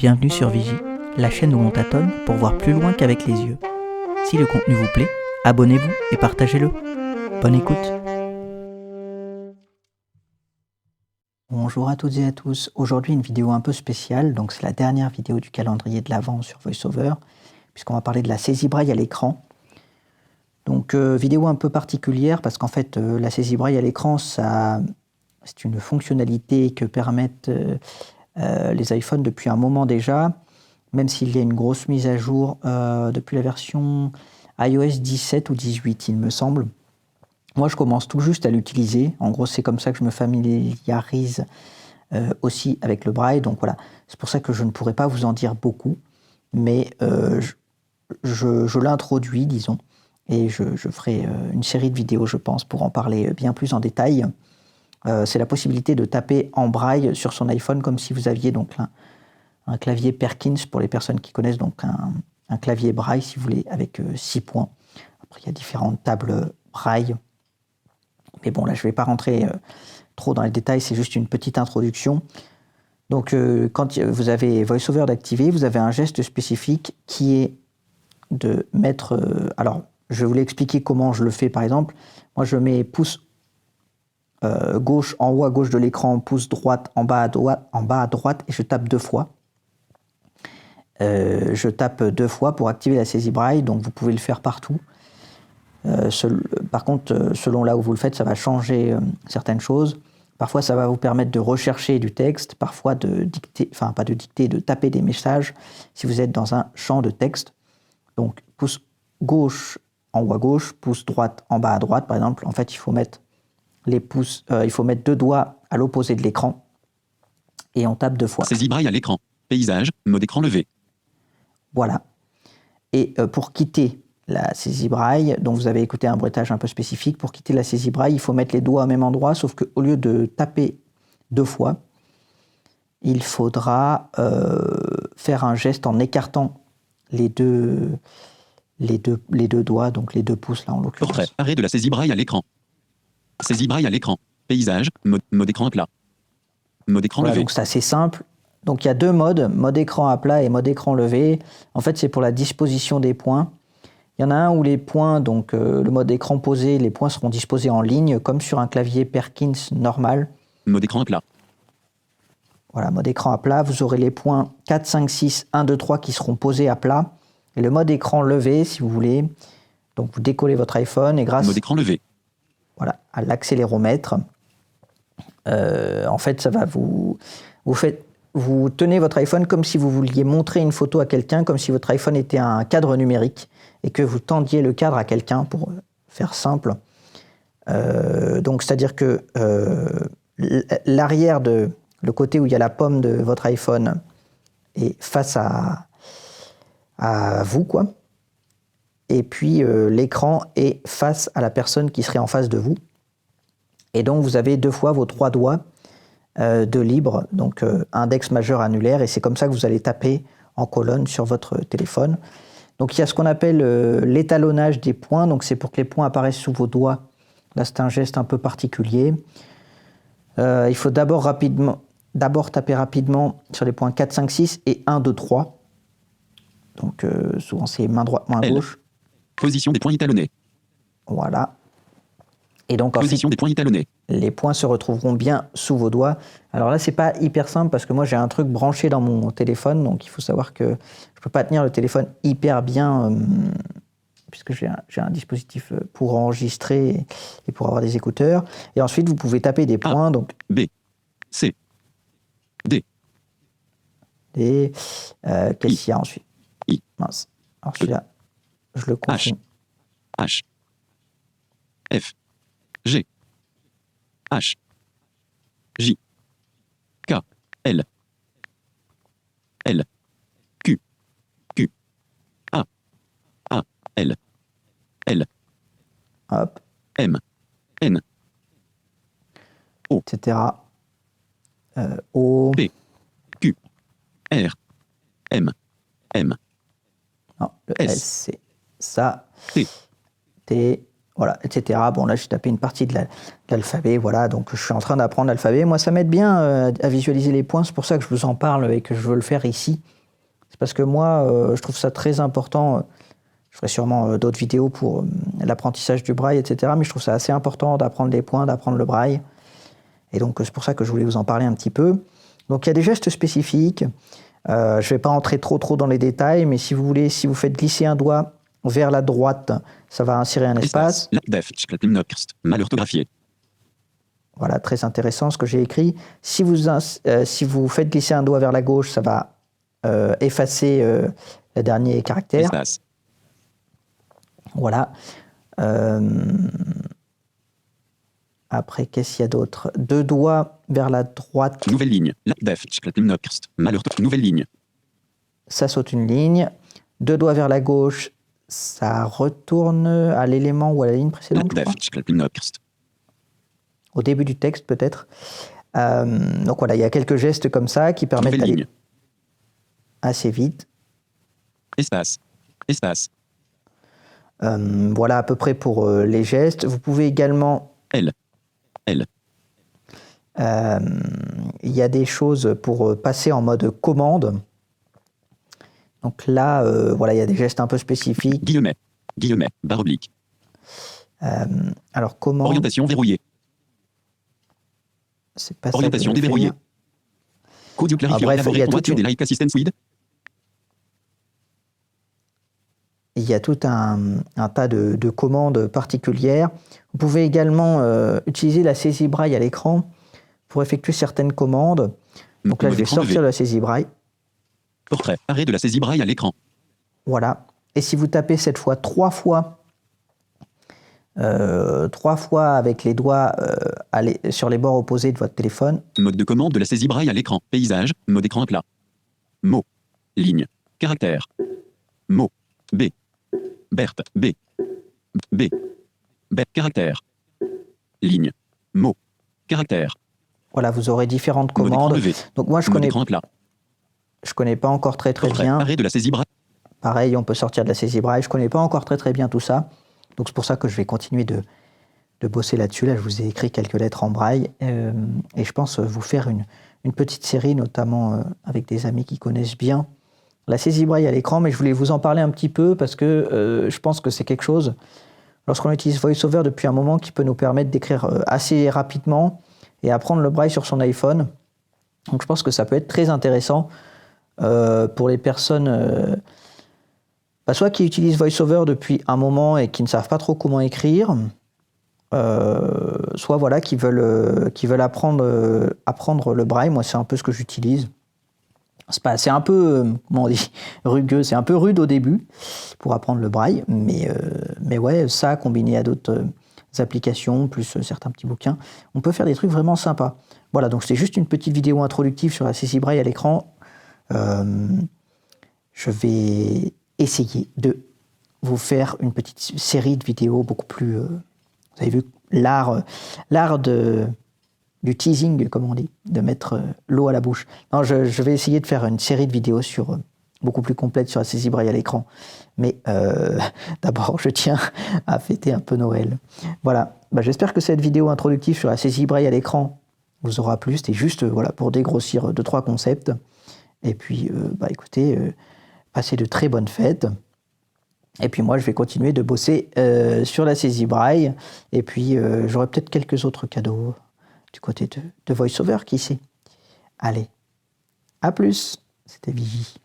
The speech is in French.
Bienvenue sur Vigie, la chaîne où on tâtonne pour voir plus loin qu'avec les yeux. Si le contenu vous plaît, abonnez-vous et partagez-le. Bonne écoute. Bonjour à toutes et à tous. Aujourd'hui une vidéo un peu spéciale, donc c'est la dernière vidéo du calendrier de l'Avent sur VoiceOver, puisqu'on va parler de la saisie braille à l'écran. Donc vidéo un peu particulière parce qu'en fait la saisie braille à l'écran, c'est une fonctionnalité que permettent les iPhones depuis un moment déjà, même s'il y a une grosse mise à jour depuis la version iOS 17 ou 18 il me semble. Moi je commence tout juste à l'utiliser, en gros c'est comme ça que je me familiarise aussi avec le braille, donc voilà, c'est pour ça que je ne pourrais pas vous en dire beaucoup, mais je l'introduis disons, et je ferai une série de vidéos je pense pour en parler bien plus en détail. C'est la possibilité de taper en braille sur son iPhone comme si vous aviez donc un clavier Perkins pour les personnes qui connaissent, donc un clavier braille si vous voulez avec 6 points. Après il y a différentes tables braille, mais bon là je ne vais pas rentrer trop dans les détails, c'est juste une petite introduction. Donc quand vous avez VoiceOver d'activer, vous avez un geste spécifique qui est de mettre... alors je vais vous l'expliquer comment je le fais par exemple. Moi je mets pouce gauche en haut à gauche de l'écran, pouce droite en bas à droite et je tape 2 fois. Je tape 2 fois pour activer la saisie braille, donc vous pouvez le faire partout. Par contre, selon là où vous le faites, ça va changer certaines choses. Parfois, ça va vous permettre de rechercher du texte, parfois de dicter, enfin pas de dicter, de taper des messages si vous êtes dans un champ de texte. Donc, pouce gauche en haut à gauche, pouce droite en bas à droite, par exemple. En fait, il faut mettre il faut mettre 2 doigts à l'opposé de l'écran et on tape 2 fois. Saisie braille à l'écran. Paysage, mode écran levé. Voilà. Et pour quitter la saisie braille, donc vous avez écouté un bruitage un peu spécifique, pour quitter la saisie braille, il faut mettre les doigts au même endroit, sauf qu'au lieu de taper 2 fois, il faudra faire un geste en écartant les deux doigts, donc les 2 pouces là en l'occurrence. Portrait, arrêt de la saisie braille à l'écran. Saisie braille à l'écran. Paysage, mode écran plat. Mode écran Voilà, levé. donc c'est assez simple. Donc il y a 2 modes, mode écran à plat et mode écran levé. En fait, c'est pour la disposition des points. Il y en a un où les points, donc le mode écran posé, les points seront disposés en ligne, comme sur un clavier Perkins normal. Mode écran plat. Voilà, mode écran à plat, vous aurez les points 4, 5, 6, 1, 2, 3 qui seront posés à plat. Et le mode écran levé, si vous voulez, donc vous décollez votre iPhone et grâce Mode écran levé. voilà, à l'accéléromètre, en fait, ça va vous tenez votre iPhone comme si vous vouliez montrer une photo à quelqu'un, comme si votre iPhone était un cadre numérique et que vous tendiez le cadre à quelqu'un pour faire simple. Donc, c'est-à-dire que l'arrière le côté où il y a la pomme de votre iPhone est face à vous, quoi. Et puis, l'écran est face à la personne qui serait en face de vous. Et donc, vous avez 2 fois vos 3 doigts de libre, donc index majeur annulaire, et c'est comme ça que vous allez taper en colonne sur votre téléphone. Donc il y a ce qu'on appelle l'étalonnage des points, donc c'est pour que les points apparaissent sous vos doigts. Là c'est un geste un peu particulier. Il faut d'abord taper rapidement sur les points 4, 5, 6 et 1, 2, 3. Donc souvent c'est main droite, main gauche. Position des points étalonnés. Voilà. Et donc Position des points étalonnés. Les points se retrouveront bien sous vos doigts. Alors là, c'est pas hyper simple parce que moi j'ai un truc branché dans mon téléphone, donc il faut savoir que je peux pas tenir le téléphone hyper bien puisque j'ai un dispositif pour enregistrer et pour avoir des écouteurs. Et ensuite, vous pouvez taper des points. A, donc B, C, D. Qu'est-ce qu'il y a ensuite? I. Mince. Alors celui-là, je le confonds. H, F, G, H, J, K, L, L, Q, A, L, Hop, M, N, O, etc. O. P, Q, R, M. Non, le S. S, c'est ça. T. T. voilà, etc. Bon, là, j'ai tapé une partie de l'alphabet, voilà, donc je suis en train d'apprendre l'alphabet. Moi, ça m'aide bien à visualiser les points, c'est pour ça que je vous en parle et que je veux le faire ici. C'est parce que moi, je trouve ça très important. Je ferai sûrement d'autres vidéos pour l'apprentissage du braille, etc. Mais je trouve ça assez important d'apprendre les points, d'apprendre le braille. Et donc, c'est pour ça que je voulais vous en parler un petit peu. Donc, il y a des gestes spécifiques. Je ne vais pas entrer trop dans les détails, mais si vous voulez, si vous faites glisser un doigt vers la droite, ça va insérer un espace. Mal orthographié. Voilà, très intéressant ce que j'ai écrit. Si vous faites glisser un doigt vers la gauche, ça va effacer le dernier caractère. Espace. Voilà. Après, qu'est-ce qu'il y a d'autre? 2 doigts vers la droite. Nouvelle ligne. Nouvelle ligne. Ça saute une ligne. 2 doigts vers la gauche, ça retourne à l'élément ou à la ligne précédente. Au début du texte, peut-être. Donc voilà, il y a quelques gestes comme ça qui permettent d'aller assez vite. Espace. Espace. Voilà à peu près pour les gestes. Vous pouvez également... L. Il y a des choses pour passer en mode commande. Donc là, voilà, il y a des gestes un peu spécifiques. Guillemet, barre oblique. Alors comment... Orientation verrouillée. C'est pas orientation déverrouillée. Code clarifié. Bref, il y a toute une... Like assistance with. Il y a tout un tas de commandes particulières. Vous pouvez également utiliser la saisie braille à l'écran pour effectuer certaines commandes. Donc là, je vais sortir de la saisie braille. Portrait, arrêt de la saisie braille à l'écran. Voilà. Et si vous tapez cette fois 3 fois avec les doigts sur les bords opposés de votre téléphone. Mode de commande de la saisie braille à l'écran. Paysage, mode écran plat. Mot, ligne, caractère. Mot, B. Berthe, B. B. Caractère. Ligne. Mot. Caractère. Voilà, vous aurez différentes commandes. Donc moi, je connais pas encore très bien. Arrêt de la saisie braille. Pareil, on peut sortir de la saisie braille. Je connais pas encore très bien tout ça. Donc c'est pour ça que je vais continuer de bosser là-dessus. Là, je vous ai écrit quelques lettres en braille. Et je pense vous faire une petite série, notamment avec des amis qui connaissent bien la saisie braille à l'écran. Mais je voulais vous en parler un petit peu parce que je pense que c'est quelque chose, lorsqu'on utilise VoiceOver depuis un moment, qui peut nous permettre d'écrire assez rapidement et apprendre le braille sur son iPhone. Donc je pense que ça peut être très intéressant pour les personnes soit qui utilisent VoiceOver depuis un moment et qui ne savent pas trop comment écrire, soit voilà, qui veulent apprendre le braille. Moi, c'est un peu ce que j'utilise. C'est un peu, comment on dit, rugueux, c'est un peu rude au début pour apprendre le braille, mais ouais, ça combiné à d'autres applications, plus certains petits bouquins, on peut faire des trucs vraiment sympas. Voilà, donc c'est juste une petite vidéo introductive sur la saisie braille à l'écran. Je vais essayer de vous faire une petite série de vidéos beaucoup plus... vous avez vu, l'art du teasing, comme on dit, de mettre l'eau à la bouche. Non, je vais essayer de faire une série de vidéos beaucoup plus complète sur la saisie braille à l'écran. Mais d'abord, je tiens à fêter un peu Noël. Voilà, j'espère que cette vidéo introductive sur la saisie braille à l'écran vous aura plu. C'était juste voilà, pour dégrossir 2-3 concepts. Et puis, écoutez, passez de très bonnes fêtes. Et puis moi, je vais continuer de bosser sur la saisie braille. Et puis, j'aurai peut-être quelques autres cadeaux du côté de VoiceOver, qui sait. Allez, à plus. C'était Vigie.